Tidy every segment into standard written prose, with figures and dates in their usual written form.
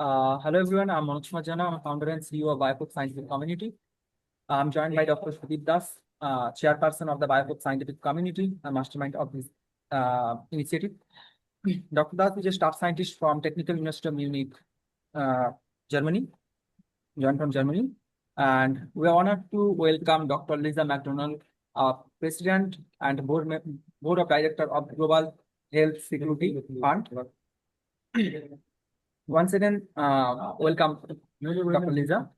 Hello everyone, I'm Manoj Kumar Jana. I'm a founder and CEO of Biofood Scientific Community. I'm joined by Dr. Sudip Das, chairperson of the Biofood Scientific Community, a mastermind of this initiative. Dr. Das is a staff scientist from Technical University of Munich, uh, Germany, joined from Germany. And we are honored to welcome Dr. Lisa McDonald, President and Board of Director of Global Health Security Fund. Once again, welcome, Dr. Lisa.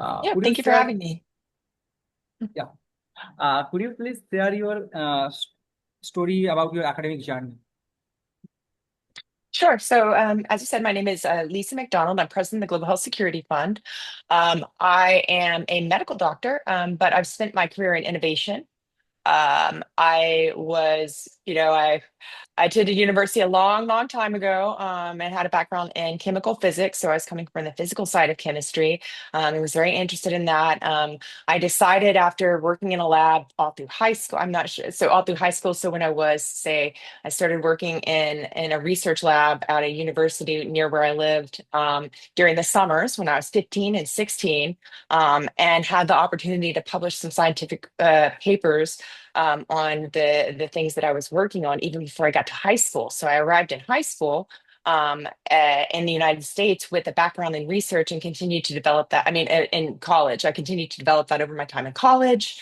Yeah, Could you thank you for share, having me. yeah, could you please share your story about your academic journey? Sure. So, as you said, my name is Lisa McDonald. I'm president of the Global Health Security Fund. I am a medical doctor, but I've spent my career in innovation. I was, I attended university a long, long time ago, and had a background in chemical physics. So I was coming from the physical side of chemistry. I was very interested in that. I decided after working in a lab all through high school, I'm not sure. So all through high school. So when I was, say, I started working in a research lab at a university near where I lived during the summers when I was 15 and 16, and had the opportunity to publish some scientific papers on the things that I was working on even before I got to high school. So I arrived in high school in the United States with a background in research and continued to develop that. I mean, in college, I continued to develop that over my time in college.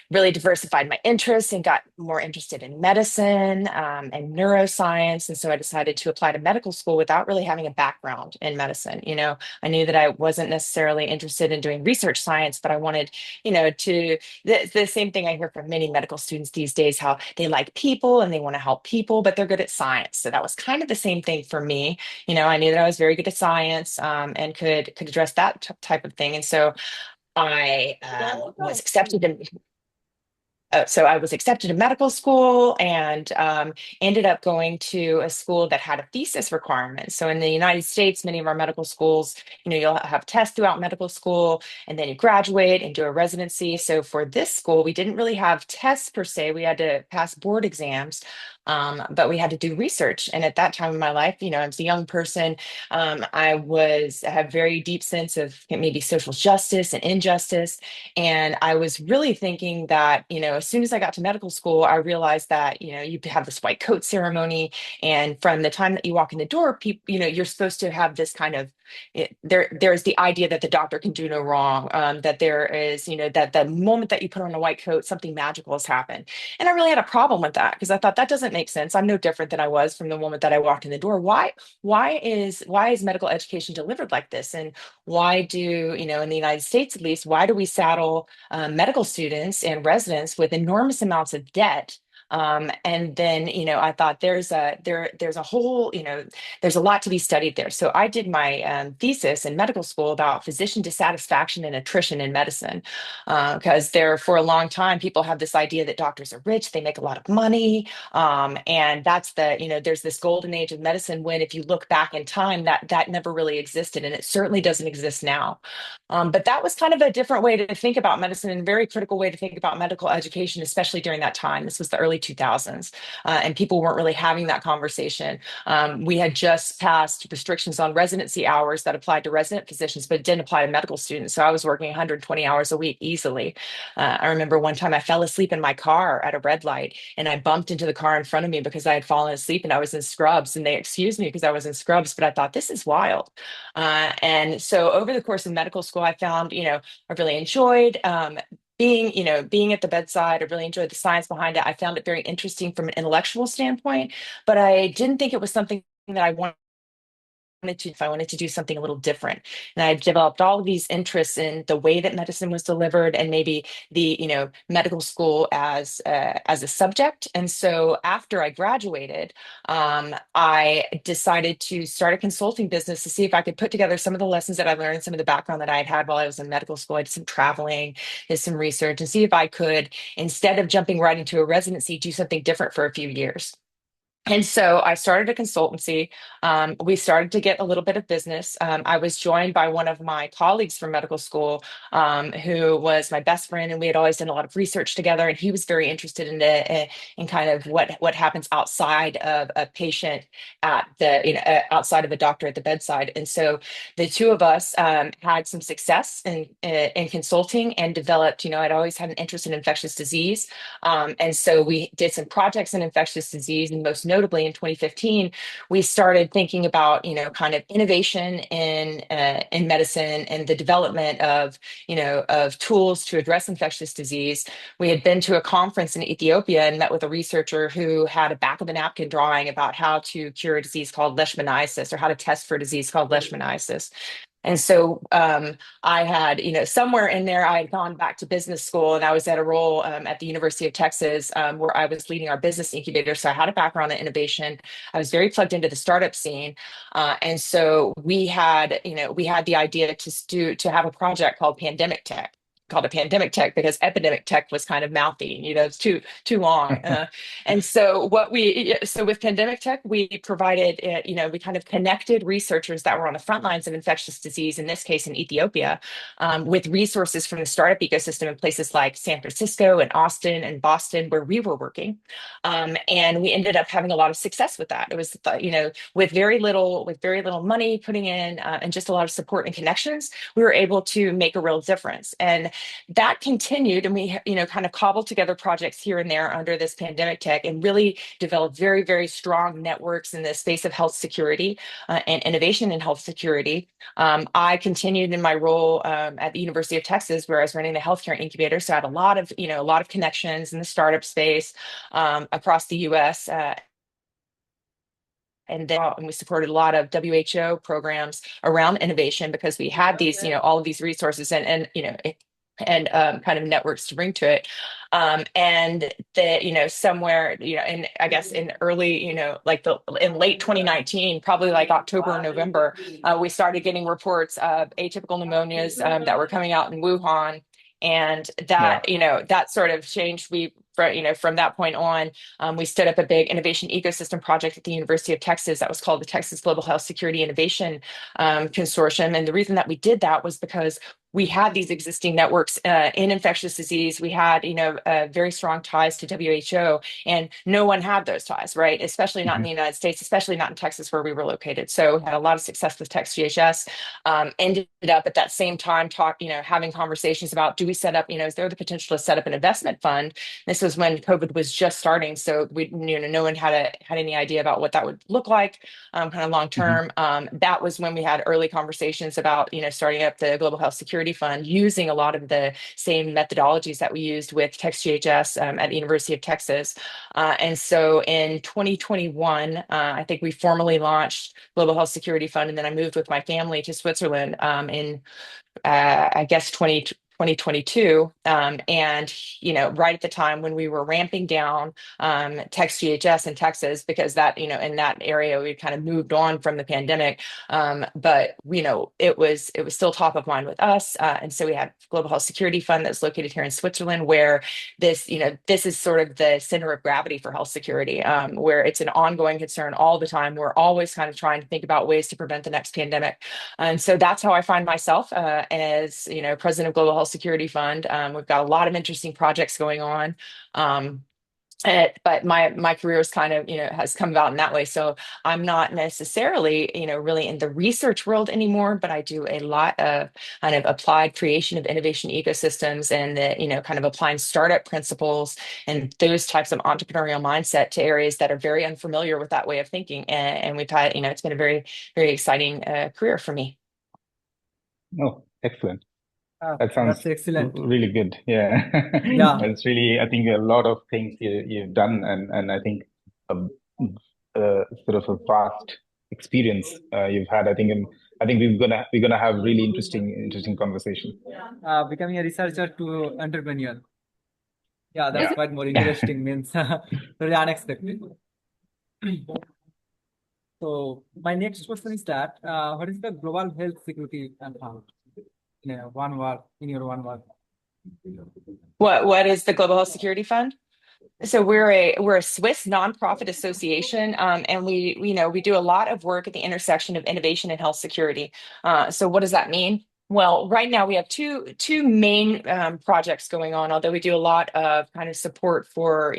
Really diversified my interests and got more interested in medicine and neuroscience. And so I decided to apply to medical school without really having a background in medicine. I knew that I wasn't necessarily interested in doing research science, but I wanted, to the same thing I hear from many medical students these days, how they like people and they want to help people, but they're good at science. So that was kind of the same thing for me. I knew that I was very good at science and could address that type of thing. And so I was accepted in so I was accepted to medical school and ended up going to a school that had a thesis requirement. So in the United States, many of our medical schools, you'll have tests throughout medical school, and then you graduate and do a residency. So for this school, we didn't really have tests per se. We had to pass board exams, but we had to do research. And at that time in my life, I was a young person. I had very deep sense of maybe social justice and injustice. And I was really thinking that, as soon as I got to medical school, I realized that, you have this white coat ceremony. And from the time that you walk in the door, people, you're supposed to have this kind of there's the idea that the doctor can do no wrong, that there is, that the moment that you put on a white coat, something magical has happened. And I really had a problem with that because I thought that doesn't make sense. I'm no different than I was from the moment that I walked in the door. Why is medical education delivered like this? And why do, in the United States at least, why do we saddle medical students and residents with enormous amounts of debt? And then, I thought there's a whole, there's a lot to be studied there. So I did my thesis in medical school about physician dissatisfaction and attrition in medicine, because there for a long time people have this idea that doctors are rich, they make a lot of money, and that's there's this golden age of medicine when, if you look back in time, that never really existed, and it certainly doesn't exist now. But that was kind of a different way to think about medicine and a very critical way to think about medical education, especially during that time. This was the early 2000s, and people weren't really having that conversation. We had just passed restrictions on residency hours that applied to resident physicians, but it didn't apply to medical students. So I was working 120 hours a week easily. I remember one time I fell asleep in my car at a red light, and I bumped into the car in front of me because I had fallen asleep and I was in scrubs, and they excused me because I was in scrubs, but I thought, this is wild. And so over the course of medical school, I found, I really enjoyed being at the bedside. I really enjoyed the science behind it. I found it very interesting from an intellectual standpoint, but I didn't think it was something that I wanted to, if I wanted to do something a little different. And I developed all of these interests in the way that medicine was delivered and maybe the, medical school as a subject. And so after I graduated, I decided to start a consulting business to see if I could put together some of the lessons that I learned, some of the background that I had while I was in medical school. I did some traveling, did some research, and see if I could, instead of jumping right into a residency, do something different for a few years. And so I started a consultancy. We started to get a little bit of business. I was joined by one of my colleagues from medical school, who was my best friend, and we had always done a lot of research together. And he was very interested in kind of what happens outside of a patient at the outside of a doctor at the bedside. And so the two of us had some success in consulting and developed. I'd always had an interest in infectious disease. And so we did some projects in infectious disease, and most notably in 2015, we started thinking about, kind of innovation in medicine and the development of tools to address infectious disease. We had been to a conference in Ethiopia and met with a researcher who had a back of a napkin drawing about how to cure a disease called leishmaniasis, or how to test for a disease called leishmaniasis. And so I had, somewhere in there, I had gone back to business school, and I was at a role at the University of Texas, where I was leading our business incubator. So I had a background in innovation. I was very plugged into the startup scene. And so we had the idea to have a project called Pandemic Tech. Called a pandemic tech because epidemic tech was kind of mouthy, it's too long. And so with pandemic tech, we provided, we kind of connected researchers that were on the front lines of infectious disease, in this case in Ethiopia, with resources from the startup ecosystem in places like San Francisco and Austin and Boston, where we were working. And we ended up having a lot of success with that. It was, with very little money putting in, and just a lot of support and connections, we were able to make a real difference. And that continued, and we kind of cobbled together projects here and there under this pandemic tech, and really developed very, very strong networks in the space of health security and innovation in health security. I continued in my role at the University of Texas, where I was running the healthcare incubator, so I had a lot of connections in the startup space across the U.S. And we supported a lot of WHO programs around innovation, because we had these, all of these resources and kind of networks to bring to it. And somewhere, in, I guess in early, in late 2019, probably like October or November, we started getting reports of atypical pneumonias that were coming out in Wuhan. And that, that sort of changed. From that point on, we stood up a big innovation ecosystem project at the University of Texas that was called the Texas Global Health Security Innovation Consortium. And the reason that we did that was because we had these existing networks in infectious disease. We had, very strong ties to WHO, and no one had those ties, right? Especially not in the United States, especially not in Texas, where we were located. So had a lot of success with TextGHS. Ended up at that same time having conversations about, do we set up, is there the potential to set up an investment fund? This was when COVID was just starting, so we, no one had any idea about what that would look like, kind of long term. That was when we had early conversations about, starting up the Global Health Security Fund, using a lot of the same methodologies that we used with TextGHS at the University of Texas. And so in 2021, I think we formally launched Global Health Security Fund, and then I moved with my family to Switzerland in I guess 2022. And, right at the time when we were ramping down TextGHS in Texas, because that, in that area, we kind of moved on from the pandemic. But, it was still top of mind with us. And so we had Global Health Security Fund that's located here in Switzerland, where this is sort of the center of gravity for health security, where it's an ongoing concern all the time. We're always kind of trying to think about ways to prevent the next pandemic. And so that's how I find myself as, president of Global Health Security Fund. We've got a lot of interesting projects going on. But my career is kind of, has come about in that way. So I'm not necessarily, really in the research world anymore, but I do a lot of kind of applied creation of innovation ecosystems, and kind of applying startup principles and those types of entrepreneurial mindset to areas that are very unfamiliar with that way of thinking. And we've had, it's been a very, very exciting career for me. Oh, excellent. That sounds That's excellent. really good. Yeah. Yeah. It's really, I think, a lot of things you've done, and I think sort of a vast experience you've had. I think we're gonna have really interesting conversation. Becoming a researcher to entrepreneur. Yeah, that's Yeah. quite more interesting. Means very unexpected. So my next question is that what is the global health security and fund? In your one word. What is the Global Health Security Fund? So we're a Swiss nonprofit association, and we do a lot of work at the intersection of innovation and health security. So what does that mean? Well, right now we have two main projects going on. Although we do a lot of kind of support for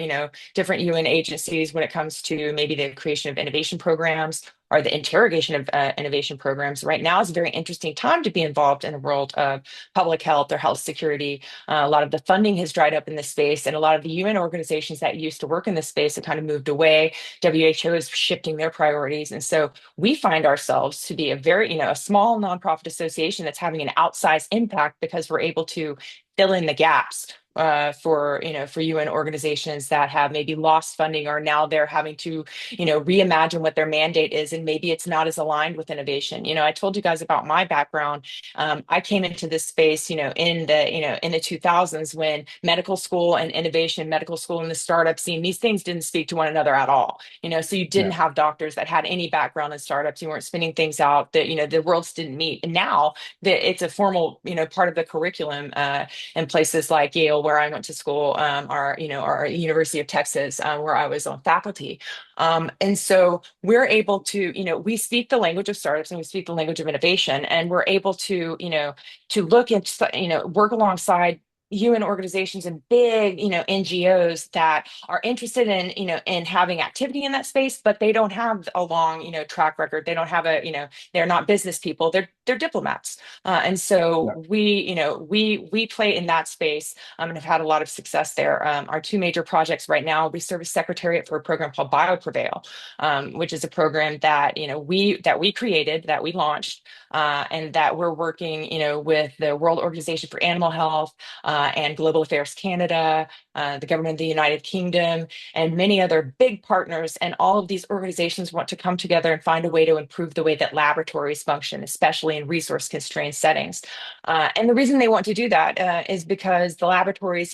different UN agencies when it comes to maybe the creation of innovation programs or the interrogation of innovation programs. Right now is a very interesting time to be involved in the world of public health or health security. A lot of the funding has dried up in this space, and a lot of the UN organizations that used to work in this space have kind of moved away. WHO is shifting their priorities. And so we find ourselves to be a very, a small nonprofit association that's having an outsized impact because we're able to fill in the gaps for UN organizations that have maybe lost funding, or now they're having to reimagine what their mandate is, and maybe it's not as aligned with innovation. I told you guys about my background. I came into this space in the 2000s, when medical school and innovation, medical school and the startup scene, these things didn't speak to one another at all. So you didn't have doctors that had any background in startups. You weren't spinning things out, that the worlds didn't meet. And now that it's a formal part of the curriculum in places like Yale, where I went to school, or University of Texas, where I was on faculty. And so we're able to, we speak the language of startups and we speak the language of innovation, and we're able to, to look at, work alongside UN organizations and big, NGOs that are interested in, in having activity in that space, but they don't have a long, track record. They don't have they're not business people. They're diplomats. And so we play in that space, and have had a lot of success there. Our two major projects right now, we serve as secretariat for a program called BioPrevail, which is a program that, we created, that we launched, and that we're working, with the World Organization for Animal Health, and Global Affairs Canada, the government of the United Kingdom, and many other big partners. And all of these organizations want to come together and find a way to improve the way that laboratories function, especially in resource-constrained settings. And the reason they want to do that is because the laboratories,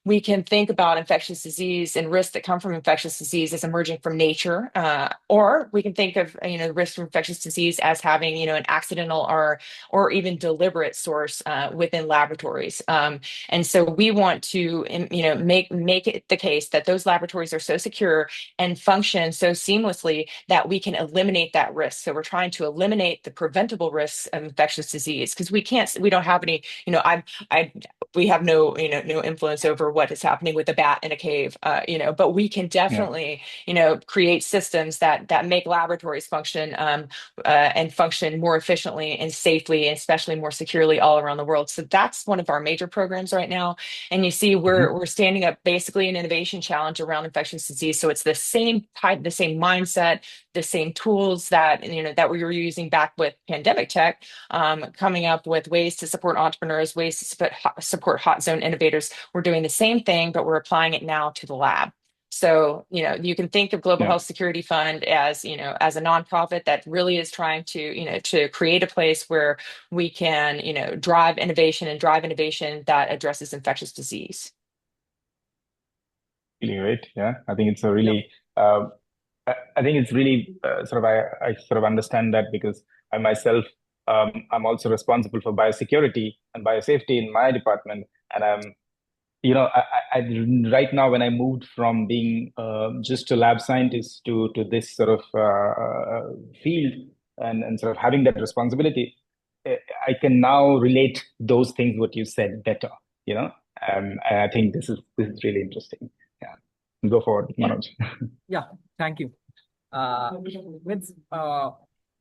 we can think about infectious disease and risks that come from infectious disease as emerging from nature, or we can think of the risk from infectious disease as having an accidental or even deliberate source within laboratories. And so we want to make it the case that those laboratories are so secure and function so seamlessly that we can eliminate that risk. So we're trying to eliminate the preventable risks of infectious disease, because we don't have any. We have no influence over what is happening with a bat in a cave, but we can definitely, create systems that make laboratories function, and function more efficiently and safely, and especially more securely all around the world. So that's one of our major programs right now. And you see, we're standing up basically an innovation challenge around infectious disease. So it's the same type, the same mindset, the same tools that that we were using back with pandemic tech, coming up with ways to support entrepreneurs, ways to support hot zone innovators. We're doing the same thing, but we're applying it now to the lab. So, you can think of Global Health Security Fund as, as a nonprofit that really is trying to, to create a place where we can, drive innovation that addresses infectious disease. Really great. Yeah, I think it's a really, I think it's really I sort of understand that, because I myself, I'm also responsible for biosecurity and biosafety in my department. And I right now, when I moved from being just a lab scientist to this sort of field, and sort of having that responsibility, I can now relate those things what you said better. And I think this is really interesting. Yeah, go forward, Manoj. Yeah, thank you.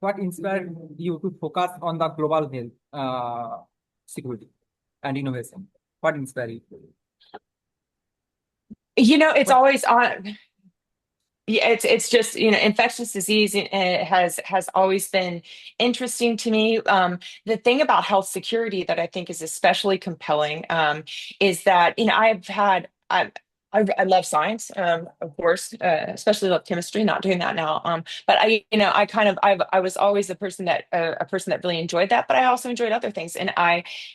What inspired you to focus on the global health, security, and innovation? What inspired you? It's always on. Yeah, it's just, infectious disease has always been interesting to me. The thing about health security that I think is especially compelling, is that, I love science, of course, especially love chemistry, not doing that now. But I was always a person that really enjoyed that, but I also enjoyed other things. And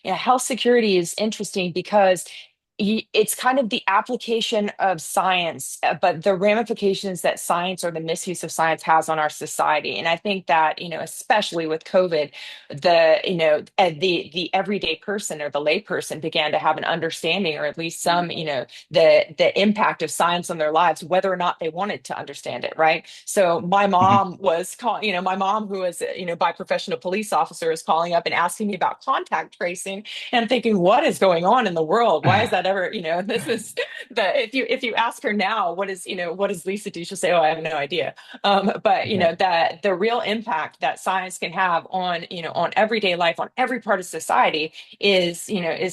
health security is interesting because it's kind of the application of science, but the ramifications that science or the misuse of science has on our society. And I think that, especially with COVID, the everyday person or the lay person began to have an understanding, or at least some, the impact of science on their lives, whether or not they wanted to understand it, right? So my mom was calling, my mom, who is, by profession a police officer, is calling up and asking me about contact tracing. And I'm thinking, what is going on in the world? Why is that ever, this is if you ask her now, what does Lisa do? She'll say, oh, I have no idea. But that the real impact that science can have on, on everyday life, on every part of society is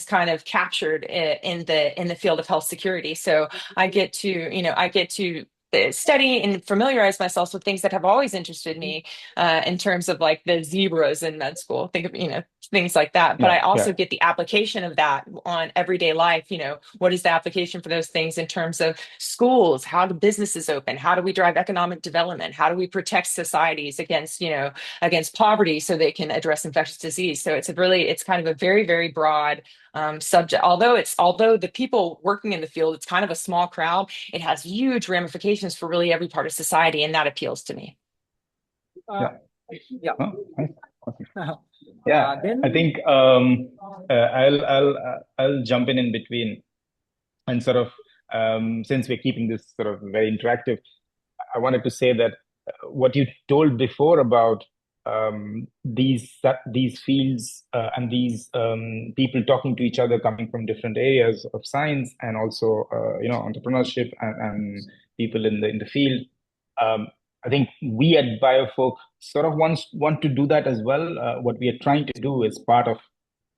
kind of captured in the field of health security. So I get to study and familiarize myself with things that have always interested me, in terms of like the zebras in med school. Think of, things like that. But I also get the application of that on everyday life. What is the application for those things in terms of schools? How do businesses open? How do we drive economic development? How do we protect societies against poverty so they can address infectious disease? So it's kind of a very, very broad subject. Although the people working in the field, it's kind of a small crowd, it has huge ramifications for really every part of society, and that appeals to me. Yeah. Oh, nice. Awesome. Yeah, I think I'll jump in between, and sort of since we're keeping this sort of very interactive, I wanted to say that what you told before about these fields and these people talking to each other, coming from different areas of science, and also entrepreneurship and people in the field. I think we at Biofolk sort of want to do that as well. What we are trying to do as part of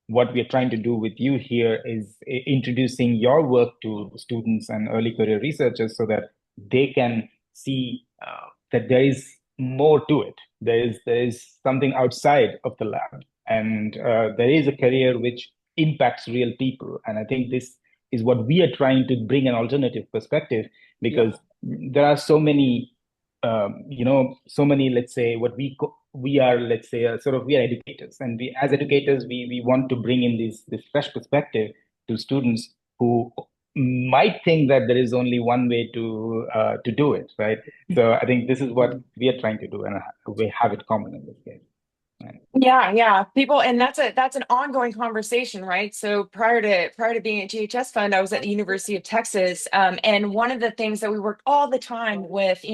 what we are trying to do with you here is introducing your work to students and early career researchers so that they can see that there is more to it. There is something outside of the lab, and there is a career which impacts real people. And I think this is what we are trying to bring, an alternative perspective, because there are so many let's say we are educators, and we as educators we want to bring in this fresh perspective to students who might think that there is only one way to do it, right? So I think this is what we are trying to do, and we have it common in this case. Right. Yeah. People, and that's an ongoing conversation, right? So prior to being at GHS Fund, I was at the University of Texas, and one of the things that we worked all the time with,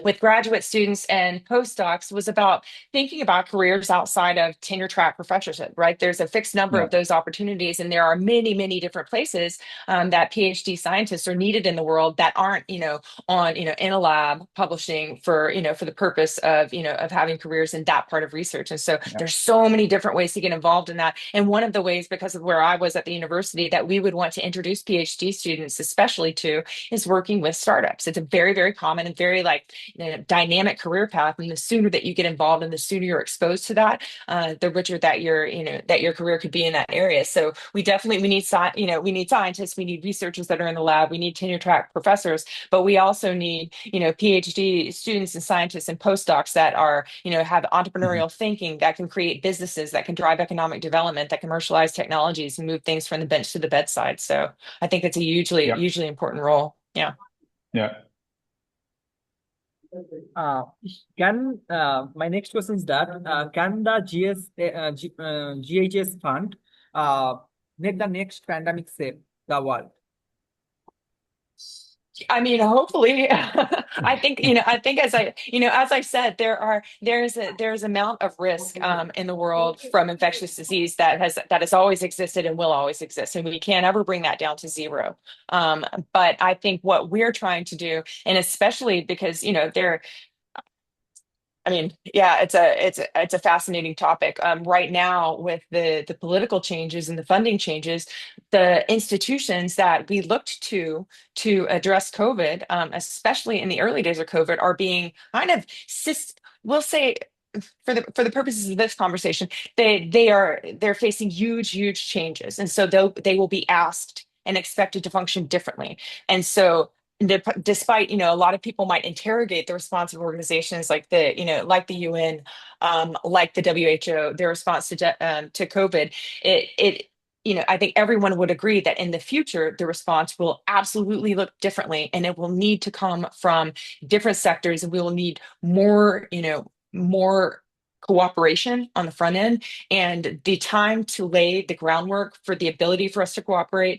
with graduate students and postdocs, was about thinking about careers outside of tenure track professorship, right? There's a fixed number of those opportunities, and there are many, many different places that PhD scientists are needed in the world that aren't, on, in a lab publishing for the purpose of, of having careers in that part of research. And so there's so many different ways to get involved in that. And one of the ways, because of where I was at the university, that we would want to introduce PhD students especially to, is working with startups. It's a very, very common and very dynamic career path. And the sooner that you get involved and the sooner you're exposed to that, the richer that your career could be in that area. So we need scientists, we need researchers that are in the lab, we need tenure track professors, but we also need, PhD students and scientists and postdocs that are, have entrepreneurial thinking, that can create businesses, that can drive economic development, that commercialize technologies and move things from the bench to the bedside. So I think it's a hugely important role. Yeah. My next question is that can the GHS fund make the next pandemic save the world? I mean, hopefully. I think as I said, there's amount of risk in the world from infectious disease that has always existed and will always exist, and we can't ever bring that down to zero. But I think what we're trying to do, and especially because it's a fascinating topic. Right now, with the political changes and the funding changes, the institutions that we looked to address COVID, especially in the early days of COVID, are being kind of we'll say, for the purposes of this conversation, they're facing huge changes, and so they will be asked and expected to function differently. And so, despite a lot of people might interrogate the response of organizations like the UN, like the WHO, their response to COVID, I think everyone would agree that in the future, the response will absolutely look differently, and it will need to come from different sectors, and we will need more, more cooperation on the front end, and the time to lay the groundwork for the ability for us to cooperate,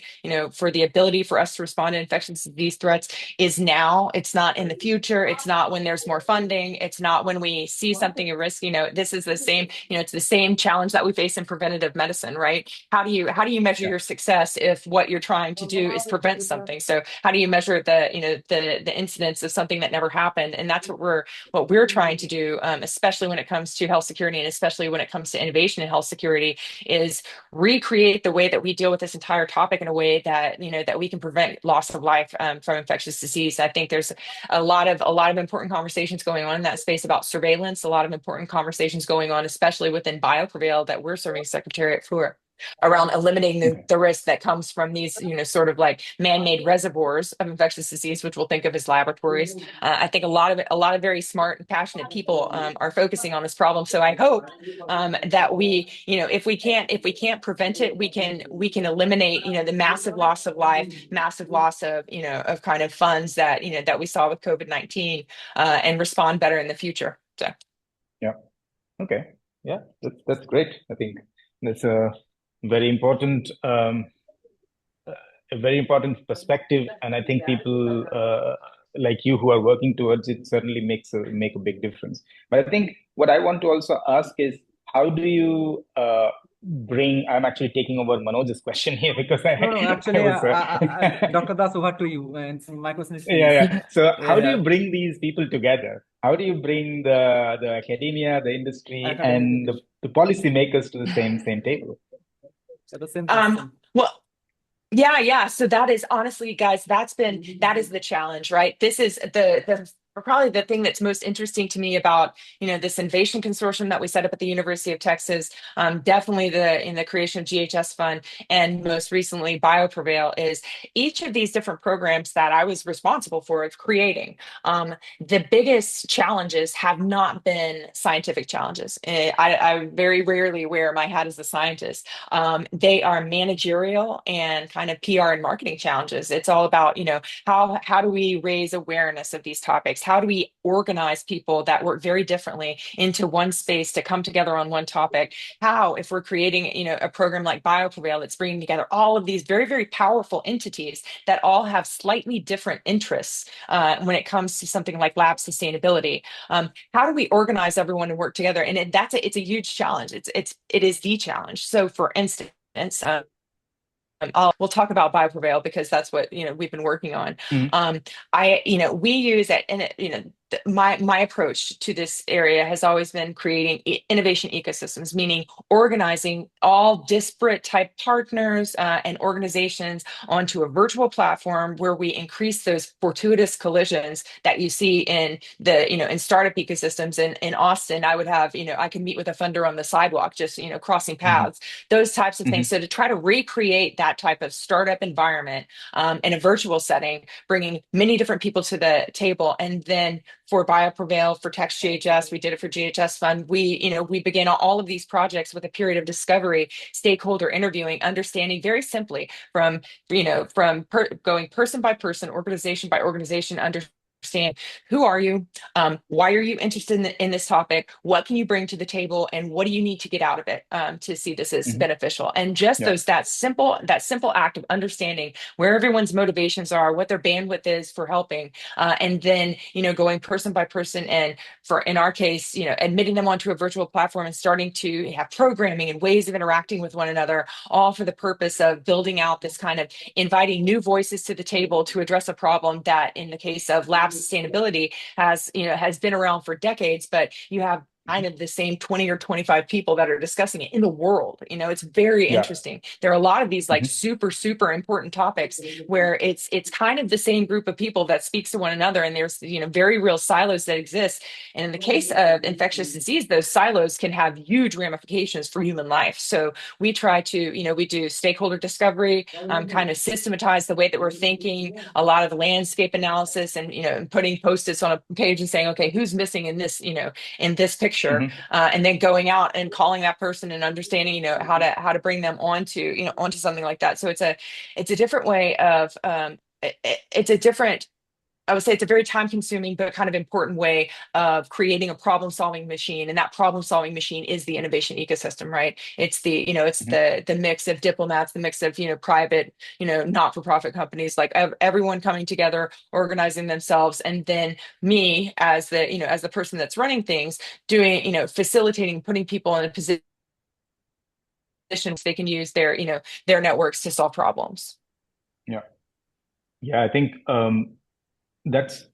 for the ability for us to respond to infectious disease threats is now. It's not in the future. It's not when there's more funding. It's not when we see something at risk. This is the same, it's the same challenge that we face in preventative medicine, right? How do you measure your success if what you're trying to do is prevent something? So how do you measure the incidence of something that never happened? And that's what we're trying to do, especially when it comes to health security, and especially when it comes to innovation in health security, is recreate the way that we deal with this entire topic in a way that that we can prevent loss of life from infectious disease. I think there's a lot of important conversations going on in that space about surveillance. A lot of important conversations going on, especially within BioPrevail, that we're serving Secretariat for, around eliminating the risk that comes from these, sort of like man-made reservoirs of infectious disease, which we'll think of as laboratories. I think a lot of very smart and passionate people are focusing on this problem. So I hope that we, if we can't prevent it, we can eliminate, the massive loss of life, massive loss of, of kind of funds that, that we saw with COVID-19, and respond better in the future. So. Yeah. Okay. Yeah, that's great. I think that's a very important perspective, and I think people like you who are working towards it certainly make a big difference. But I think what I want to also ask is, how do you bring? I'm actually taking over Manoj's question here because Dr. Das, over to you. And my question is, yeah. So how do you bring these people together? How do you bring the academia, the industry, and the policymakers to the same table? So the same question. Well, yeah. So that is, honestly, guys, that is the challenge, right? This is probably the thing that's most interesting to me about, this innovation consortium that we set up at the University of Texas, definitely in the creation of GHS Fund, and most recently BioPrevail, is each of these different programs that I was responsible for creating. The biggest challenges have not been scientific challenges. I very rarely wear my hat as a scientist. They are managerial and kind of PR and marketing challenges. It's all about, how do we raise awareness of these topics? How do we organize people that work very differently into one space to come together on one topic? How, if we're creating, a program like BioPrevail that's bringing together all of these very, very powerful entities that all have slightly different interests when it comes to something like lab sustainability, how do we organize everyone to work together? And it's a huge challenge. It is the challenge. So, for instance, we'll talk about BioPrevail because that's what we've been working on. We use it, and my approach to this area has always been creating innovation ecosystems, meaning organizing all disparate type partners and organizations onto a virtual platform where we increase those fortuitous collisions that you see in in startup ecosystems. In Austin, I would have, I can meet with a funder on the sidewalk, just, crossing paths, those types of things. So to try to recreate that type of startup environment in a virtual setting, bringing many different people to the table. And then for BioPrevail, for Text GHS, we did it for GHS Fund. We began all of these projects with a period of discovery, stakeholder interviewing, understanding very simply from going person by person, organization by organization, understand who are you, why are you interested in this topic, what can you bring to the table, and what do you need to get out of it to see this as beneficial. And just that simple act of understanding where everyone's motivations are, what their bandwidth is for helping, and then going person by person, and in our case, admitting them onto a virtual platform and starting to have programming and ways of interacting with one another, all for the purpose of building out this kind of inviting new voices to the table to address a problem that, in the case of lab sustainability, has been around for decades, but you have kind of the same 20 or 25 people that are discussing it in the world. It's very interesting. There are a lot of these like super, super important topics where it's kind of the same group of people that speaks to one another. And there's, very real silos that exist. And in the case of infectious disease, those silos can have huge ramifications for human life. So we try to, we do stakeholder discovery, kind of systematize the way that we're thinking, a lot of landscape analysis, and, putting Post-its on a page and saying, okay, who's missing in this, in this picture picture, and then going out and calling that person and understanding, how to bring them onto something like that. So it's a different way of, it's a different, I would say it's a very time consuming, but kind of important way of creating a problem solving machine. And that problem solving machine is the innovation ecosystem, right? It's the mix of diplomats, the mix of, private, not for profit companies, like everyone coming together, organizing themselves. And then me as the person that's running things, doing, facilitating, putting people in a position so they can use their networks to solve problems. Yeah. Yeah, I think that's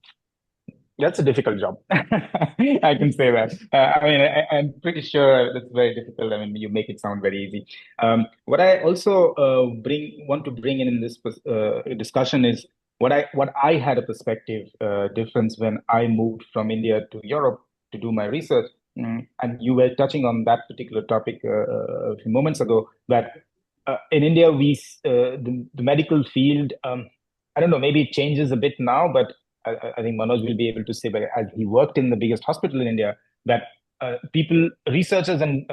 a difficult job. I can say that. I mean, I'm pretty sure that's very difficult. I mean, you make it sound very easy. What I also want to bring in this discussion is what I had a perspective difference when I moved from India to Europe to do my research. And you were touching on that particular topic a few moments ago. That in India, the medical field. I don't know. Maybe it changes a bit now, but I think Manoj will be able to say, but as he worked in the biggest hospital in India, that researchers and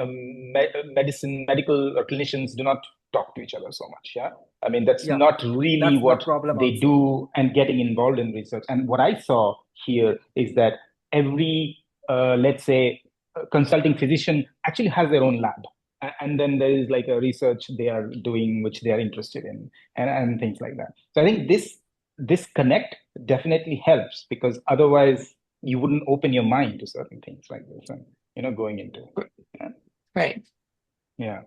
medical clinicians do not talk to each other so much. Yeah. I mean, that's not really what they do and getting involved in research. And what I saw here is that every, let's say, consulting physician actually has their own lab. And then there is like a research they are doing, which they are interested in, and things like that. So I think this connect definitely helps, because otherwise you wouldn't open your mind to certain things like this, and going into it. Yeah. Right. Yeah.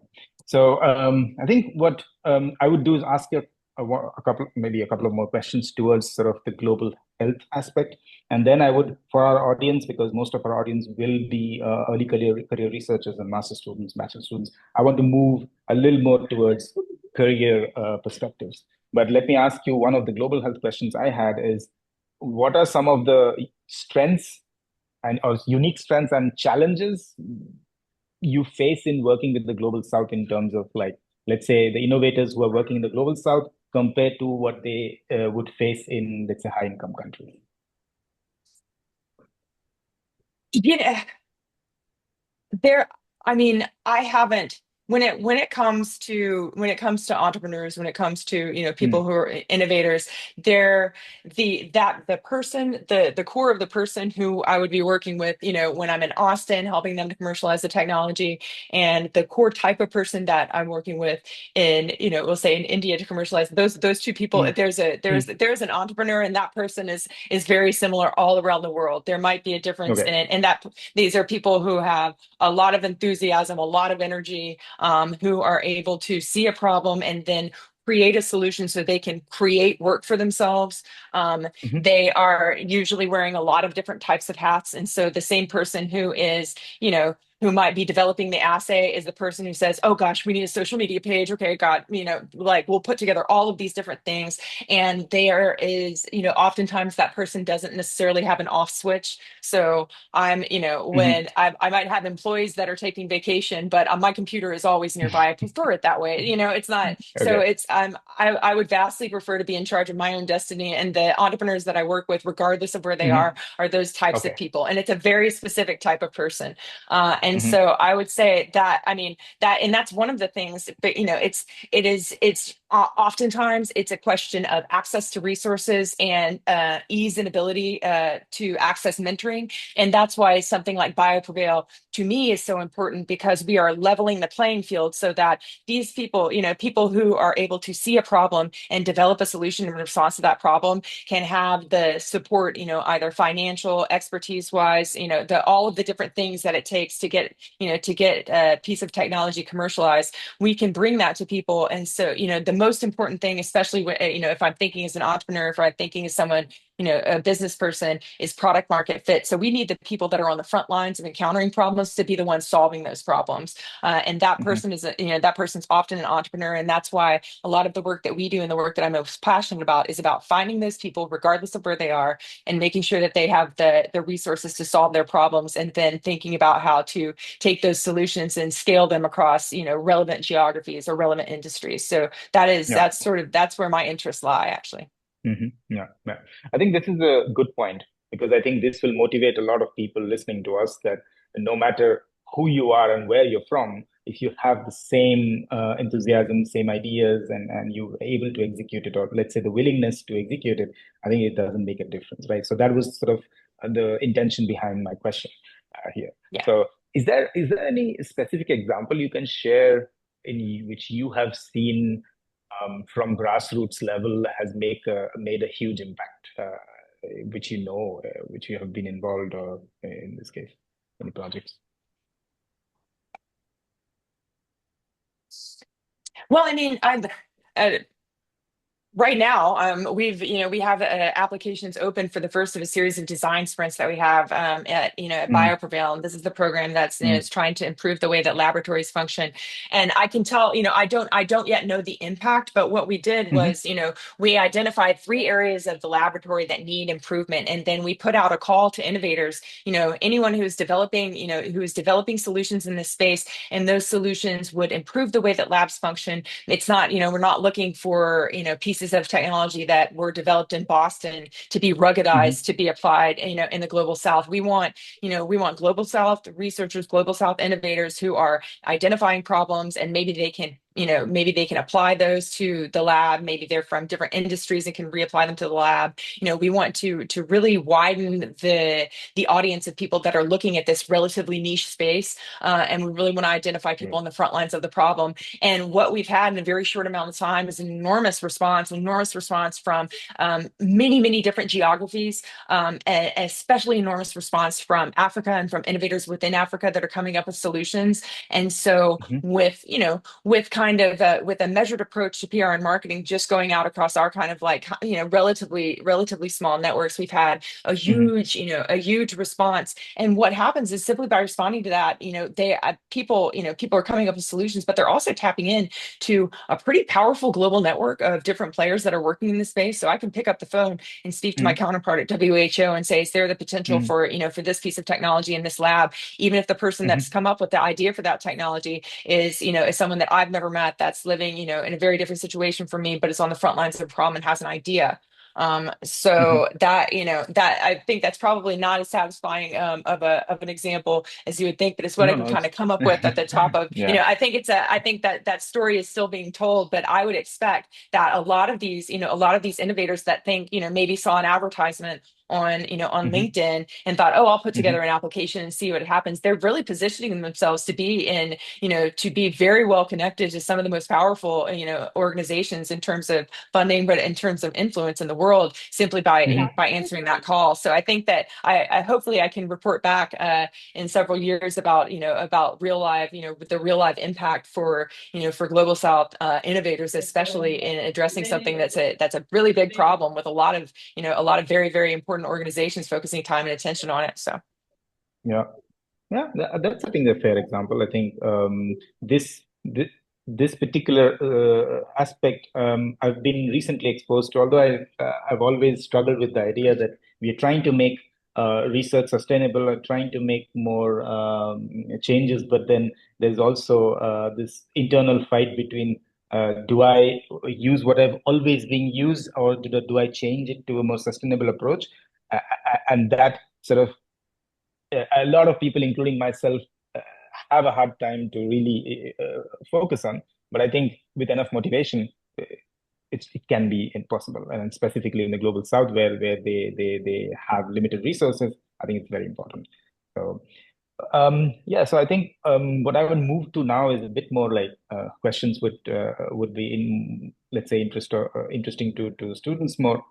So I think what I would do is ask you a couple of more questions towards sort of the global health aspect, and then I would, for our audience, because most of our audience will be early career researchers and master students, bachelor students, I want to move a little more towards career perspectives. But let me ask you, one of the global health questions I had is, what are some of the strengths or unique strengths and challenges you face in working with the global south, in terms of, like, let's say, the innovators who are working in the global south compared to what they would face in, let's say, high income countries? I mean, I haven't, when it comes to entrepreneurs, when it comes to, people who are innovators, the core of the person who I would be working with, when I'm in Austin, helping them to commercialize the technology, and the core type of person that I'm working with in, we'll say in India to commercialize those two people, there's an entrepreneur, and that person is very similar all around the world. There might be a difference in that these are people who have a lot of enthusiasm, a lot of energy, who are able to see a problem and then create a solution so they can create work for themselves. They are usually wearing a lot of different types of hats. And so the same person who is, who might be developing the assay is the person who says, oh gosh, we need a social media page. Okay, like we'll put together all of these different things. And there is, oftentimes that person doesn't necessarily have an off switch. So I'm, when I might have employees that are taking vacation, but my computer is always nearby. I prefer it that way. It's not, so it's, I would vastly prefer to be in charge of my own destiny. And the entrepreneurs that I work with, regardless of where they are those types of people. And it's a very specific type of person. And so I would say that, and that's one of the things, but it's oftentimes it's a question of access to resources and ease and ability to access mentoring. And that's why something like BioPrevail to me is so important, because we are leveling the playing field so that these people, people who are able to see a problem and develop a solution in response to that problem can have the support, either financial, expertise wise, all of the different things that it takes to get a piece of technology commercialized. We can bring that to people. And so, the most important thing, especially when, if I'm thinking as an entrepreneur, if I'm thinking as someone, a business person, is product market fit. So we need the people that are on the front lines of encountering problems to be the ones solving those problems. And that person is, that person's often an entrepreneur. And that's why a lot of the work that we do and the work that I'm most passionate about is about finding those people, regardless of where they are, and making sure that they have the resources to solve their problems, and then thinking about how to take those solutions and scale them across, relevant geographies or relevant industries. So that's where my interests lie, actually. Yeah. I think this is a good point, because I think this will motivate a lot of people listening to us, that no matter who you are and where you're from, if you have the same enthusiasm, same ideas, and you're able to execute it, or let's say the willingness to execute it, I think it doesn't make a difference, right? So that was sort of the intention behind my question here. Yeah. So is there any specific example you can share in which you have seen from grassroots level has made a huge impact, which which you have been involved, or in this case, any projects? Well, I mean, right now, we have applications open for the first of a series of design sprints that we have at BioPrevail. And this is the program that's it's trying to improve the way that laboratories function. And I can tell, I don't yet know the impact, but what we did was, we identified 3 areas of the laboratory that need improvement, and then we put out a call to innovators. Anyone who is developing solutions in this space, and those solutions would improve the way that labs function. It's not, we're not looking for pieces of technology that were developed in Boston to be ruggedized, to be applied, in the global South. We want global South researchers, global South innovators who are identifying problems, and maybe they can apply those to the lab. Maybe they're from different industries and can reapply them to the lab. We want to really widen the audience of people that are looking at this relatively niche space. And we really want to identify people on the front lines of the problem. And what we've had in a very short amount of time is an enormous response from many, many different geographies, and especially enormous response from Africa and from innovators within Africa that are coming up with solutions. And so with a measured approach to PR and marketing, just going out across our kind of relatively small networks, we've had a huge response. And what happens is, simply by responding to that, people are coming up with solutions, but they're also tapping in to a pretty powerful global network of different players that are working in the space. So I can pick up the phone and speak to my counterpart at WHO and say, is there the potential for this piece of technology in this lab, even if the person that's come up with the idea for that technology is someone that I've never met, that's living in a very different situation from me, but is on the front lines of the problem and has an idea. So that I think that's probably not as satisfying of an example as you would think, but it's what I can kind of come up with at the top of I think that story is still being told, but I would expect that a lot of these innovators that think maybe saw an advertisement on LinkedIn and thought, oh, I'll put together an application and see what happens. They're really positioning themselves to be very well connected to some of the most powerful organizations in terms of funding, but in terms of influence in the world, simply by answering that call. So I think that I hopefully I can report back in several years about real live the real live impact for global South innovators, especially in addressing something that's a really big problem with a lot of very, very important organizations focusing time and attention on it. So that's, I think, a fair example. I think this particular aspect I've been recently exposed to, although I've always struggled with the idea that we are trying to make research sustainable, or trying to make more changes, but then there's also this internal fight between do I use what I've always been used, or do I change it to a more sustainable approach? And that sort of a lot of people, including myself, have a hard time to really focus on. But I think with enough motivation, it can be impossible. And specifically in the global South, where they have limited resources, I think it's very important. So so I think what I would move to now is a bit more like questions would be let's say interesting to students more.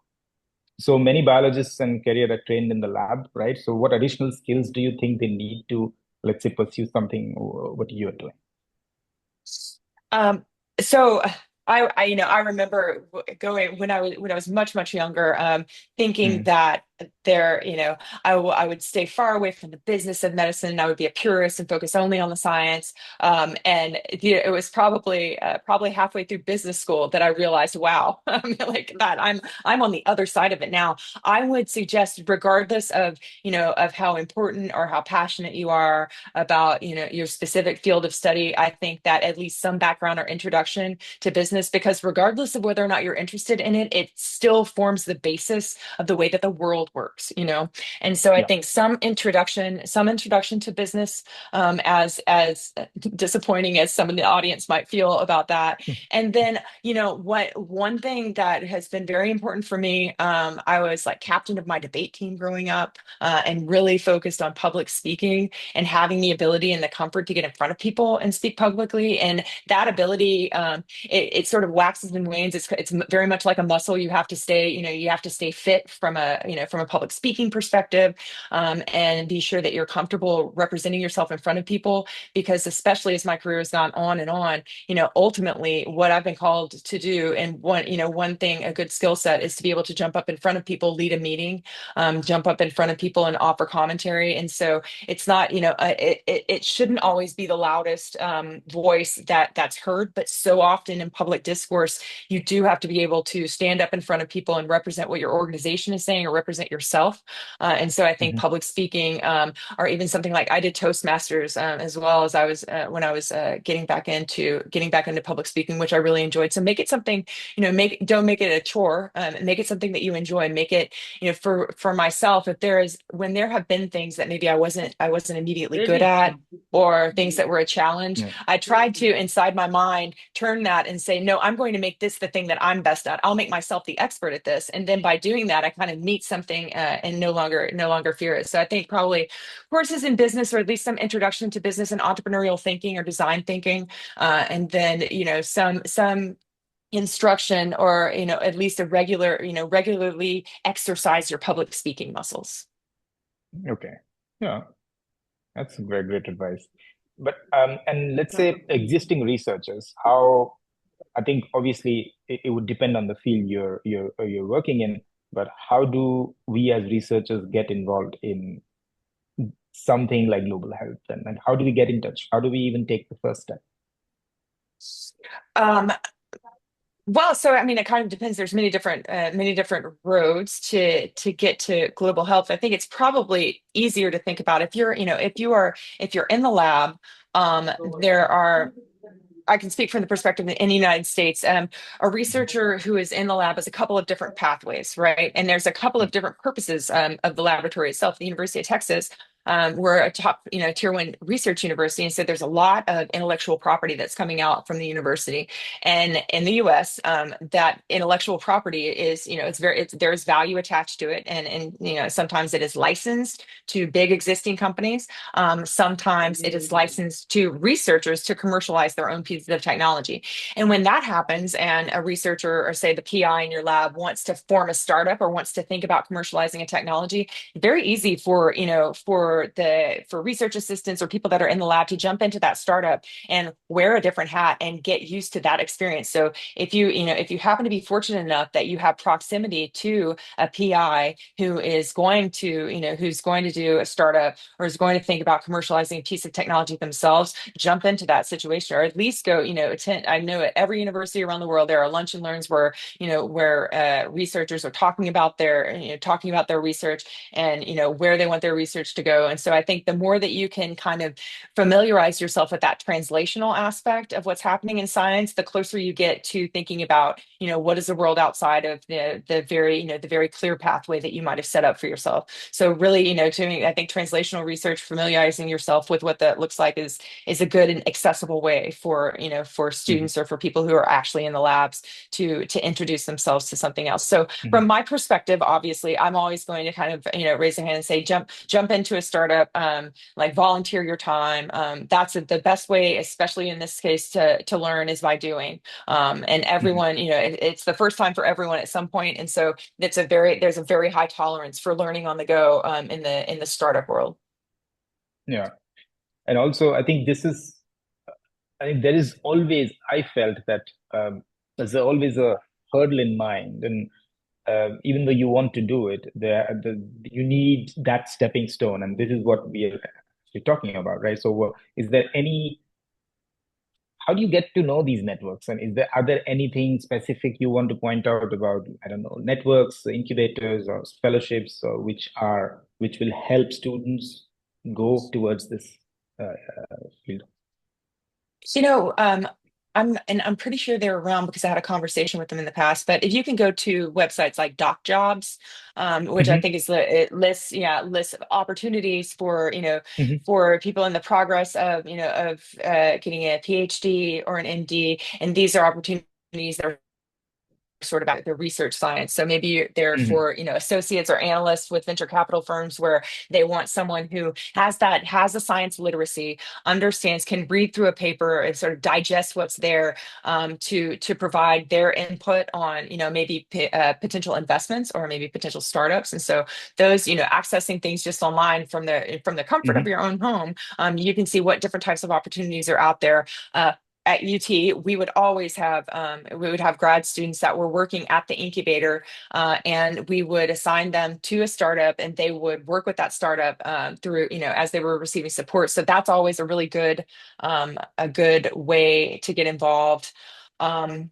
So many biologists and career are trained in the lab, right? So what additional skills do you think they need to, let's say, pursue something what you are doing? So I remember going when I was much younger, thinking that I would stay far away from the business of medicine. I would be a purist and focus only on the science. And it was probably halfway through business school that I realized, wow, like that I'm on the other side of it now. I would suggest, regardless of how important or how passionate you are about your specific field of study, I think that at least some background or introduction to business, because regardless of whether or not you're interested in it, it still forms the basis of the way that the world works, you know? And so I think some introduction to business, as disappointing as some of the audience might feel about that. And then, you know, one thing that has been very important for me, I was like captain of my debate team growing up, and really focused on public speaking and having the ability and the comfort to get in front of people and speak publicly. And that ability, it sort of waxes and wanes. It's very much like a muscle. You have to stay fit from a public speaking perspective, and be sure that you're comfortable representing yourself in front of people, because especially as my career has gone on and on, you know, ultimately what I've been called to do, and one thing, a good skill set, is to be able to jump up in front of people, lead a meeting, jump up in front of people and offer commentary. And so it's not, you know, it shouldn't always be the loudest voice that's heard, but so often in public discourse, you do have to be able to stand up in front of people and represent what your organization is saying or represent yourself. And so I think public speaking, or even something like I did Toastmasters, as well as I was when I was getting back into public speaking, which I really enjoyed. So make it something, you know, don't make it a chore, make it something that you enjoy. Make it, you know, for myself, when there have been things that maybe I wasn't immediately good at, or things that were a challenge, I tried to, inside my mind, turn that and say, no, I'm going to make this the thing that I'm best at. I'll make myself the expert at this. And then by doing that, I kind of meet something, and no longer fear it. So I think probably courses in business, or at least some introduction to business and entrepreneurial thinking or design thinking, and then, you know, some instruction, or, you know, at least regularly exercise your public speaking muscles. Okay. Yeah, that's great advice. But and let's say existing researchers, how, I think obviously it would depend on the field you're working in, but how do we as researchers get involved in something like global health, and how do we get in touch? How do we even take the first step? Well, so I mean, it kind of depends. There's many different roads to get to global health. I think it's probably easier to think about if you're in the lab. I can speak from the perspective in the United States. A researcher who is in the lab has a couple of different pathways, right? And there's a couple of different purposes of the laboratory itself. The University of Texas, we're a top, you know, tier 1 research university, and so there's a lot of intellectual property that's coming out from the university. And in the U.S., that intellectual property is, you know, there's value attached to it, and you know, sometimes it is licensed to big existing companies. Sometimes it is licensed to researchers to commercialize their own pieces of technology. And when that happens, and a researcher, or say the PI in your lab, wants to form a startup or wants to think about commercializing a technology, very easy for research assistants or people that are in the lab to jump into that startup and wear a different hat and get used to that experience. So if you happen to be fortunate enough that you have proximity to a PI who is going to do a startup, or is going to think about commercializing a piece of technology themselves, jump into that situation, or at least go, you know, attend. I know at every university around the world, there are lunch and learns where researchers are talking about their research, and, you know, where they want their research to go. And so I think the more that you can kind of familiarize yourself with that translational aspect of what's happening in science, the closer you get to thinking about, you know, what is the world outside of the very clear pathway that you might have set up for yourself. So really, you know, to me, I think translational research, familiarizing yourself with what that looks like, is a good and accessible way for, you know, for students or for people who are actually in the labs to introduce themselves to something else. So from my perspective, obviously, I'm always going to kind of, you know, raise a hand and say, jump into a startup, like volunteer your time. That's the best way, especially in this case, to learn, is by doing. And everyone, you know, it's the first time for everyone at some point. And so there's a very high tolerance for learning on the go, in the startup world. Yeah. And also, I think there is always, I felt that there's always a hurdle in mind. And even though you want to do it, you need that stepping stone. And this is what we are actually talking about, right? So how do you get to know these networks? And are there anything specific you want to point out about, I don't know, networks, incubators, or fellowships, which will help students go towards this field? You know, I'm pretty sure they're around because I had a conversation with them in the past. But if you can go to websites like Doc Jobs, which I Hmm. think it lists opportunities for Hmm. for people in the progress of getting a PhD or an MD, and these are opportunities that are sort of about the research science. So maybe they're Hmm. for, associates or analysts with venture capital firms where they want someone who has a science literacy, understands, can read through a paper and sort of digest what's there, to provide their input on, maybe potential investments or maybe potential startups. And so those, accessing things just online from the comfort of Hmm. your own home, you can see what different types of opportunities are out there. At UT, we would have grad students that were working at the incubator, and we would assign them to a startup, and they would work with that startup through, as they were receiving support. So that's always a good way to get involved. Um,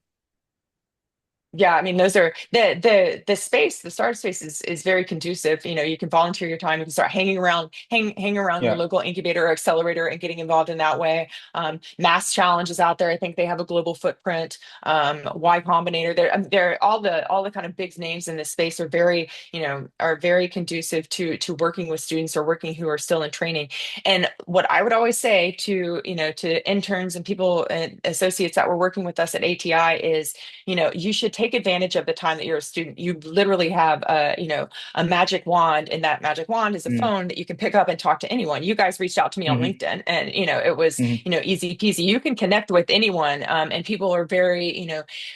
yeah, I mean, those are the startup space is very conducive. You can volunteer your time, you can start hang around your Yeah. local incubator or accelerator and getting involved in that way. Mass Challenge is out there. I think they have a global footprint. Y Combinator, they're all the kind of big names in this space are very conducive to working with students or working who are still in training. And what I would always say to interns and people and associates that were working with us at ATI is, you should take advantage of the time that you're a student. You literally have a magic wand, and that magic wand is a Mm. phone that you can pick up and talk to anyone. You guys reached out to me on Hmm. LinkedIn, and it was Hmm. easy peasy. You can connect with anyone, and people are very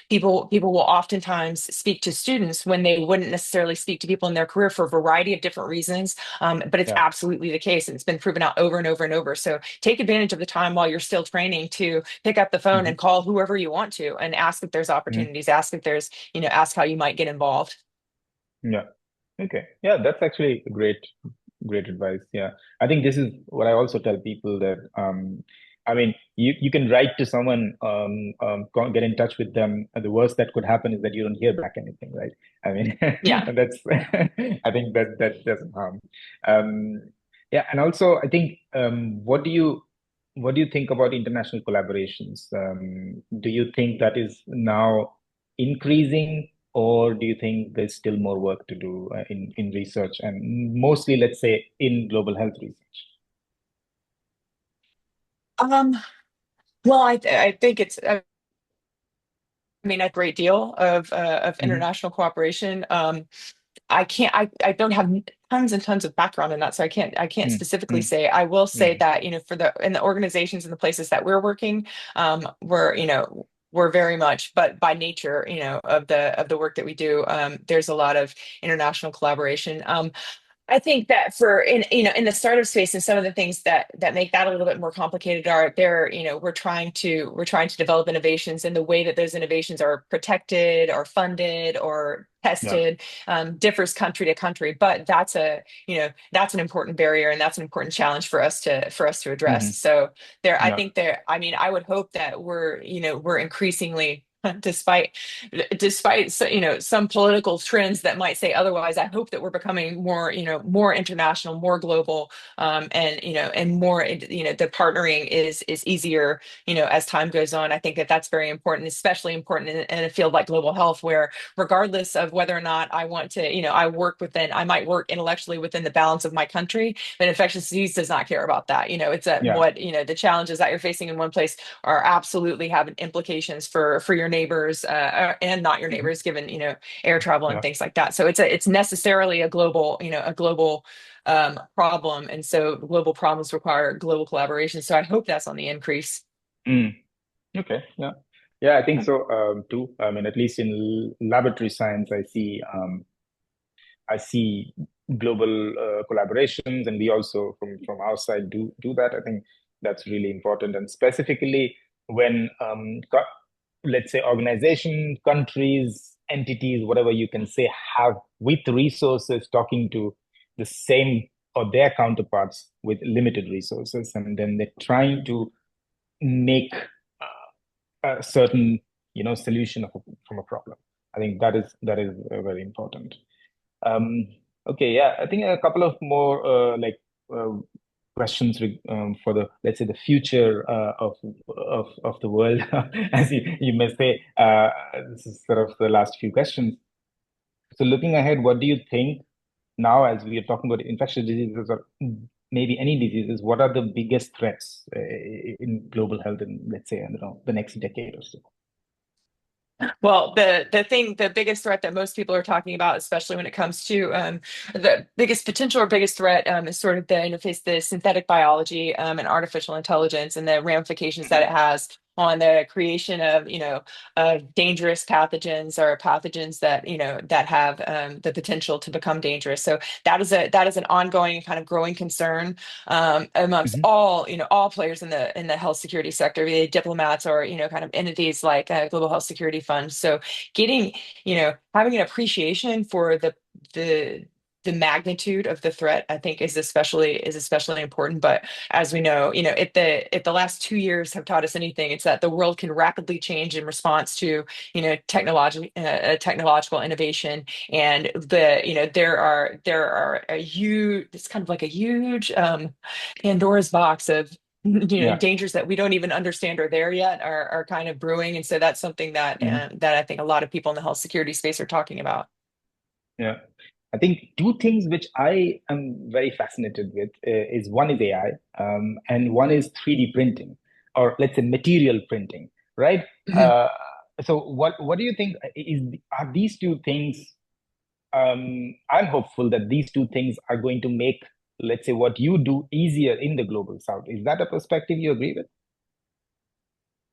people will oftentimes speak to students when they wouldn't necessarily speak to people in their career for a variety of different reasons. But it's Yeah. absolutely the case, and it's been proven out over and over and over. So take advantage of the time while you're still training to pick up the phone Hmm. and call whoever you want to and ask if there's Hmm. opportunities, ask how you might get involved. Yeah. Okay. Yeah, that's actually great advice. Yeah. I think this is what I also tell people that I mean you can write to someone, get in touch with them, and the worst that could happen is that you don't hear back anything, right? I mean Yeah. that's I think that doesn't harm. Um yeah, and also I think what do you think about international collaborations? Do you think that is now increasing, or do you think there's still more work to do in research, and mostly, let's say, in global health research? Um, well, I think it's, I mean, a great deal of Hmm. international cooperation. I don't have tons and tons of background in that, so I can't Mm. specifically Mm. say. I will say Mm. that, in the organizations and the places that we're working, we're very much, but by nature, of the work that we do, there's a lot of international collaboration. I think that in the startup space, and some of the things that make that a little bit more complicated are we're trying to develop innovations, and the way that those innovations are protected or funded or Yeah. tested differs country to country. But that's an important barrier, and that's an important challenge for us to address. Hmm. So I Yeah. think I mean, I would hope that we're increasingly, despite some political trends that might say otherwise, I hope that we're becoming more international, more global, and more, the partnering is easier as time goes on. I think that that's very important, especially important in a field like global health, where regardless of whether or not I want to, I might work intellectually within the balance of my country, but infectious disease does not care about that. It's Yeah. the challenges that you're facing in one place are absolutely having implications for your neighbors, and not your Hmm. neighbors, given air travel and Yeah. things like that. So it's necessarily a global problem, and so global problems require global collaboration. So I hope that's on the increase. Mm. Okay. Yeah. Yeah, I think so too. I mean, at least in laboratory science, I see global collaborations, and we also from our side do that. I think that's really important, and specifically when let's say organization, countries, entities, whatever you can say, have with resources talking to the same or their counterparts with limited resources, and then they're trying to make a certain solution from a problem. I think that is very important. um, okay, yeah, I think a couple of more like uh, questions for the, let's say, the future of the world, as you may say. This is sort of the last few questions. So looking ahead, what do you think now, as we are talking about infectious diseases or maybe any diseases, what are the biggest threats in global health in, let's say, I don't know, the next decade or so? Well, the biggest threat that most people are talking about, especially when it comes to the biggest potential or biggest threat, is sort of the interface, the synthetic biology and artificial intelligence, and the ramifications that it has on the creation of, dangerous pathogens or pathogens that, that have the potential to become dangerous. So that is an ongoing kind of growing concern amongst all players in the health security sector, be they diplomats or, kind of entities like Global Health Security Fund. So getting, having an appreciation for the magnitude of the threat, I think is especially important. But as we know, if the last 2 years have taught us anything, it's that the world can rapidly change in response to, technological innovation. And there are a huge, it's kind of like a huge Pandora's box of dangers that we don't even understand are there yet, are kind of brewing. And so that's something that that I think a lot of people in the health security space are talking about. Yeah. I think two things which I am very fascinated with is one is AI, and one is 3D printing, or let's say material printing, right? So what do you think are these two things? I'm hopeful that these two things are going to make, let's say, what you do easier in the global south. Is that a perspective you agree with?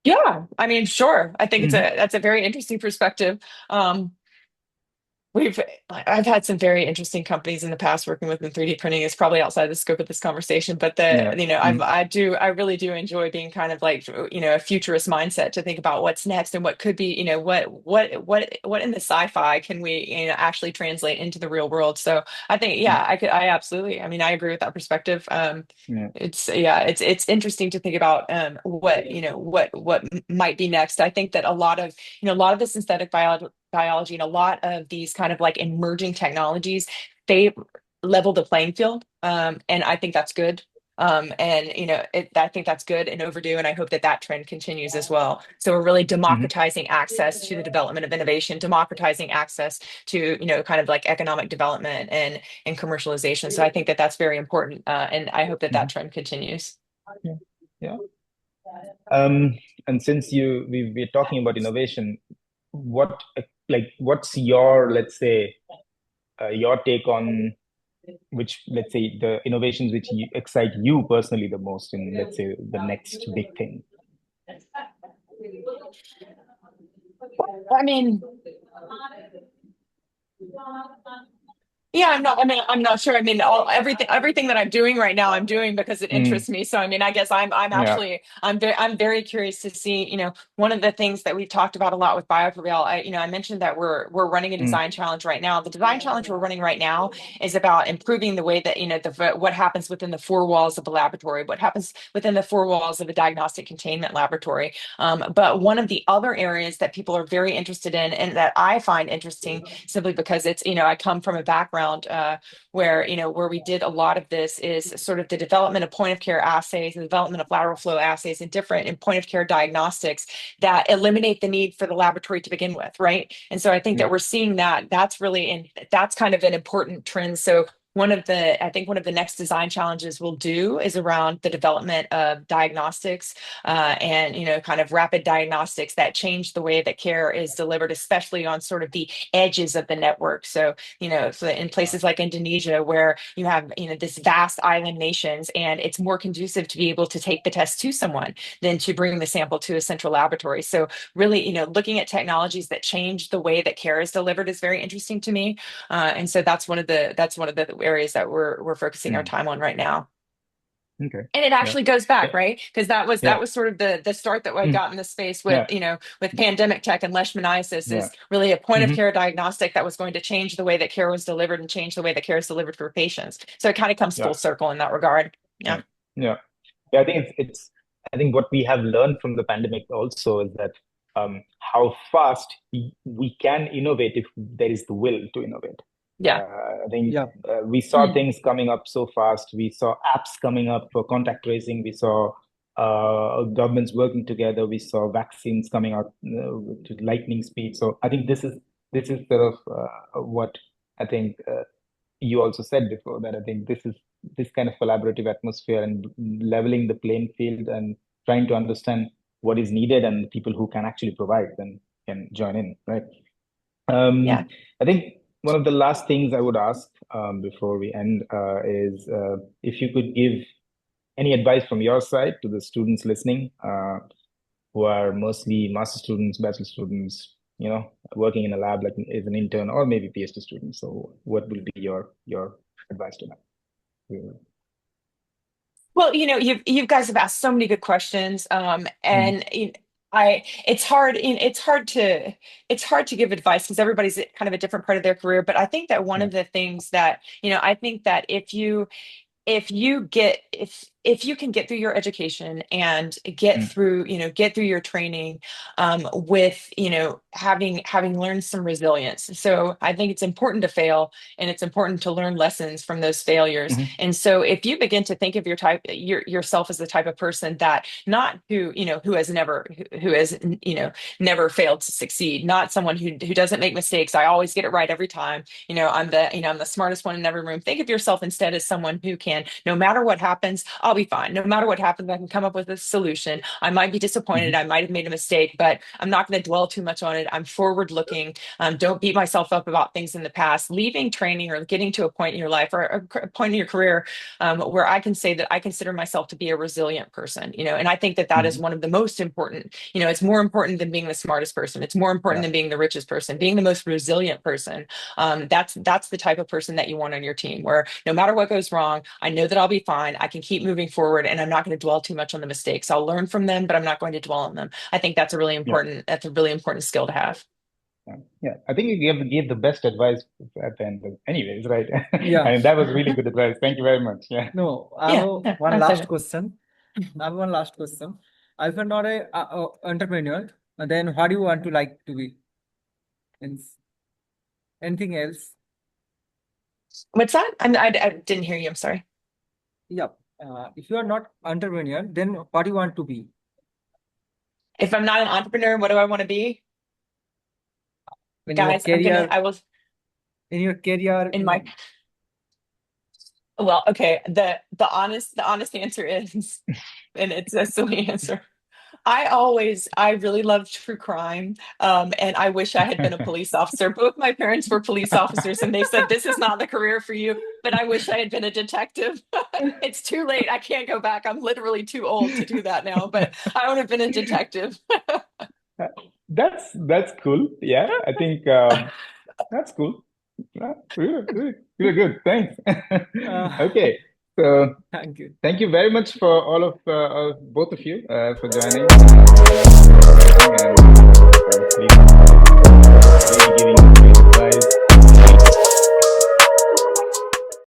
Yeah, I mean, sure. I think that's a very interesting perspective. I've had some very interesting companies in the past working with in 3D printing. Is probably outside the scope of this conversation, but I really do enjoy being kind of like, a futurist mindset to think about what's next and what could be, what in the sci-fi can we, actually translate into the real world. So I think, I absolutely, I mean, I agree with that perspective. It's interesting to think about what might be next. I think that a lot of the synthetic biology and a lot of these kind of like emerging technologies, they level the playing field, and I think that's good. I think that's good and overdue, and I hope that trend continues as well. So we're really democratizing access to the development of innovation, democratizing access to kind of like economic development and commercialization. So I think that's very important, and I hope that trend continues. Yeah. And since we're talking about innovation, what's your, let's say, your take on which, let's say, the innovations which excite you personally the most in, let's say, the next big thing? I mean, yeah, I'm not sure. I mean, everything that I'm doing right now, I'm doing because it interests me. So, I mean, I guess I'm actually, I'm very curious to see, one of the things that we've talked about a lot with BioPrevail. I mentioned that we're running a design challenge right now. The design challenge we're running right now is about improving the way that, what happens within the four walls of a laboratory, what happens within the four walls of a diagnostic containment laboratory. But one of the other areas that people are very interested in, and that I find interesting simply because it's, I come from a background where we did a lot of this, is sort of the development of point of care assays, the development of lateral flow assays and different point of care diagnostics that eliminate the need for the laboratory to begin with, right? And so I think that we're seeing that's kind of an important trend. So I think one of the next design challenges we'll do is around the development of diagnostics and, kind of rapid diagnostics that change the way that care is delivered, especially on sort of the edges of the network. So, so in places like Indonesia, where you have, this vast island nations, and it's more conducive to be able to take the test to someone than to bring the sample to a central laboratory. So really, looking at technologies that change the way that care is delivered is very interesting to me. And so that's one of the areas that we're focusing our time on right now. Okay. And it actually goes back, right? Because that was sort of the start that I got in this space with, with pandemic tech and leishmaniasis is really a point of care diagnostic that was going to change the way that care was delivered and change the way that care is delivered for patients. So it kind of comes full circle in that regard. Yeah. I think I think what we have learned from the pandemic also is that how fast we can innovate if there is the will to innovate. Yeah. I think Yeah. we saw things coming up so fast. We saw apps coming up for contact tracing. We saw governments working together. We saw vaccines coming out to lightning speed. So I think this is sort of what I think you also said before, that I think this kind of collaborative atmosphere and leveling the playing field and trying to understand what is needed, and people who can actually provide then can join in, right? Yeah. I think one of the last things I would ask before we end is if you could give any advice from your side to the students listening, who are mostly master students, bachelor students, working in a lab like as an intern, or maybe PhD students. So what will be your advice to them? Well, you guys have asked so many good questions, and it's hard to give advice because everybody's at kind of a different part of their career. But I think that one of the things that I think that if you can get through your education and get through your training with having learned some resilience. So I think it's important to fail, and it's important to learn lessons from those failures. And so if you begin to think of yourself as the type of person that not who has never failed to succeed, not someone who doesn't make mistakes. I always get it right every time. I'm the smartest one in every room. Think of yourself instead as someone who can, no matter what happens, I'll be fine. No matter what happens, I can come up with a solution. I might be disappointed. I might have made a mistake, but I'm not going to dwell too much on it. I'm forward looking. Don't beat myself up about things in the past. Leaving training or getting to a point in your life or a point in your career where I can say that I consider myself to be a resilient person, and I think that is one of the most important. It's more important than being the smartest person. It's more important than being the richest person. Being the most resilient person. That's the type of person that you want on your team, where no matter what goes wrong, I know that I'll be fine. I can keep moving forward, and I'm not going to dwell too much on the mistakes. I'll learn from them, but I'm not going to dwell on them. I think that's a really important skill to have. Yeah, I think you gave the best advice at the end. Anyways, right? Yeah. And that was really good advice. Thank you very much. Yeah. No, I have one last question. If you're not a entrepreneur, then what do you want to like to be? Anything else? What's that? I didn't hear you. I'm sorry. Yeah. If you are not entrepreneur, then what do you want to be? If I'm not an entrepreneur, what do I want to be? In Guys, your career, in your career, well, okay. The honest answer is, and it's a silly answer. I really loved true crime. And I wish I had been a police officer. Both my parents were police officers, and they said, this is not the career for you, but I wish I had been a detective. It's too late. I can't go back. I'm literally too old to do that now, but I would have been a detective. That's cool. Yeah, I think that's cool. Yeah, really good. Thanks. Okay. So thank you very much for all of both of you for joining. And